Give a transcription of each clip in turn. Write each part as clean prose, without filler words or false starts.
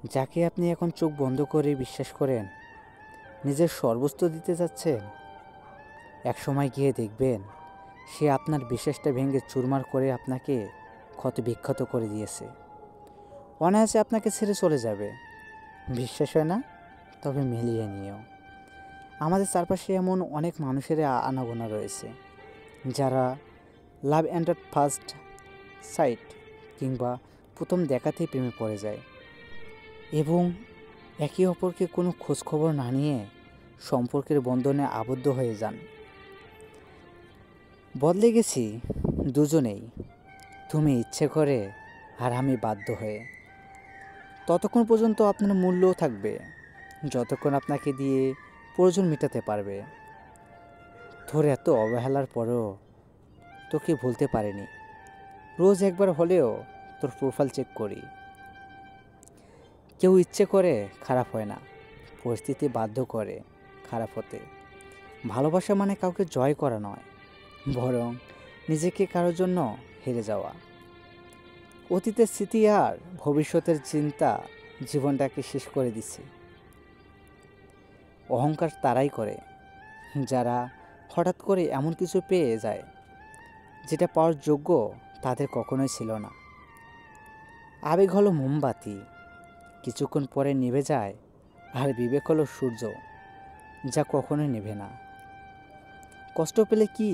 যাকে আপনি এখন চোখ বন্ধ করে বিশ্বাস করেন নিজের সর্বস্ব দিতে যাচ্ছেন, একসময় গিয়ে দেখবেন সে আপনার বিশ্বাসটা ভেঙে চুরমার করে আপনাকে ক্ষত বিক্ষত করে দিয়েছে। অনায়াসে আপনাকে ছেড়ে চলে যাবে। বিশ্বাস হয় না? তবে মিলিয়ে নিও। আমাদের চারপাশে এমন অনেক মানুষের আনাগোনা রয়েছে যারা love and at first sight কিংবা প্রথম দেখাতেই প্রেমে পড়ে যায় এবং একে অপরকে কোনো খোঁজখবর না নিয়ে সম্পর্কের বন্ধনে আবদ্ধ হয়ে যান। বদলে গেছি দুজনেই, তুমি ইচ্ছে করে আর আমি বাধ্য হয়ে। ততক্ষণ পর্যন্ত আপনার মূল্যও থাকবে যতক্ষণ আপনাকে দিয়ে প্রয়োজন মেটাতে পারবে। তোর এত অবহেলার পরেও তোকে ভুলতে পারিনি। রোজ একবার হলেও তোর প্রোফাইল চেক করি। কেউ ইচ্ছে করে খারাপ হয় না, পরিস্থিতি বাধ্য করে খারাপ হতে। ভালোবাসা মানে কাউকে জয় করা নয়, বরং নিজেকে কারোর জন্য হেরে যাওয়া। অতীতের স্মৃতি আর ভবিষ্যতের চিন্তা জীবনটাকে শেষ করে দিচ্ছে। অহংকার তারাই করে যারা হঠাৎ করে এমন কিছু পেয়ে যায় যেটা পাওয়ার যোগ্য তাদের কখনোই ছিল না। আবেগ হলো মোমবাতি, কিছুক্ষণ পরে নিভে যায়, আর বিবেক হলো সূর্য, যা কখনোই নেভে না। কষ্ট পেলে কি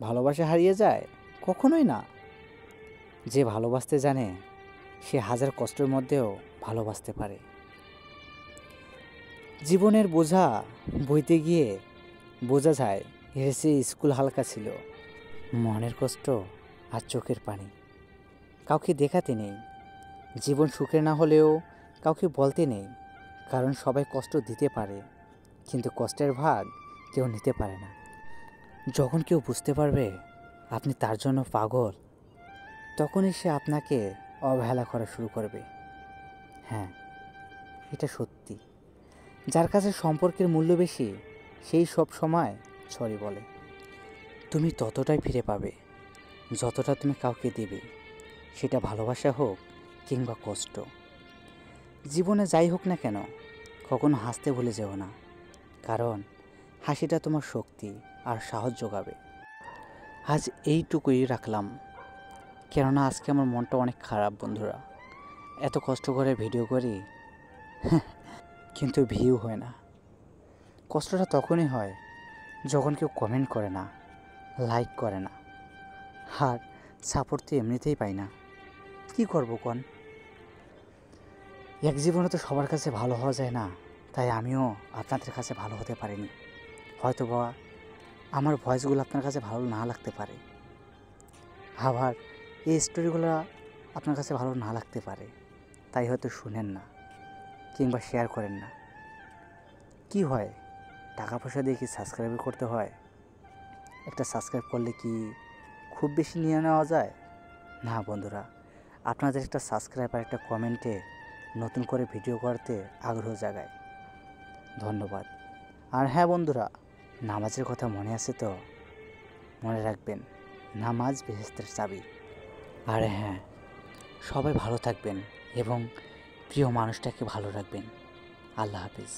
ভালোবাসা হারিয়ে যায়? কখনোই না। যে ভালোবাসতে জানে সে হাজার কষ্টের মধ্যেও ভালোবাসতে পারে। জীবনের বোঝা বইতে গিয়ে বোঝা যায় এসে স্কুল হালকা ছিল। মনের কষ্ট আর চোখের পানি কাউকে দেখাতে নেই। জীবন সুখের না হলেও কাউকে বলতে নেই, কারণ সবাই কষ্ট দিতে পারে কিন্তু কষ্টের ভাগ কেউ নিতে পারে না। যখন কেউ বুঝতে পারবে আপনি তার জন্য পাগল, তখনই সে আপনাকে অবহেলা করা শুরু করবে। হ্যাঁ, এটা সত্যি। যার কাছে সম্পর্কের মূল্য বেশি সেই সব সময় সরি বলে। তুমি ততটাই ফিরে পাবে যতটা তুমি কাউকে দেবে, সেটা ভালোবাসা হোক কিংবা কষ্ট। জীবনে যাই হোক না কেন কখনো হাসতে ভুলে যেও না, কারণ হাসিটা তোমার শক্তি আর সাহস যোগাবে। আজ এইটুকুই রাখলাম, কেননা আজকে আমার মনটা অনেক খারাপ বন্ধুরা। এত কষ্ট করে ভিডিও করি কিন্তু ভিউ হয় না। কষ্টটা তখনই হয় যখন কেউ কমেন্ট করে না, লাইক করে না, আর সাপোর্ট তো এমনিতেই পাই না। কি করব কোন? এক জীবনে তো সবার কাছে ভালো হওয়া যায় না, তাই আমিও আপনাদের কাছে ভালো হতে পারিনি। হয়তো বা আমার ভয়েসগুলো আপনার কাছে ভালো না লাগতে পারে, আবার এই স্টোরিগুলো আপনার কাছে ভালো না লাগতে পারে, তাই হয়তো শুনেন না কিংবা শেয়ার করেন না। কি হয়, টাকা পয়সা দিয়ে কি সাবস্ক্রাইব করতে হয়? একটা সাবস্ক্রাইব করলে কি খুব বেশি নিয়ে নেওয়া যায়? না বন্ধুরা, আপনাদের একটা সাবস্ক্রাইব আর একটা কমেন্টে নতুন করে ভিডিও করতে আগ্রহ জাগায়। ধন্যবাদ। আর হ্যাঁ বন্ধুরা, নামাজের কথা মনে আছে তো? মনে রাখবেন, নামাজ বেহেশতের চাবি। আর হ্যাঁ, সবাই ভালো থাকবেন এবং প্রিয় মানুষটাকে ভালো রাখবেন। আল্লাহ হাফিজ।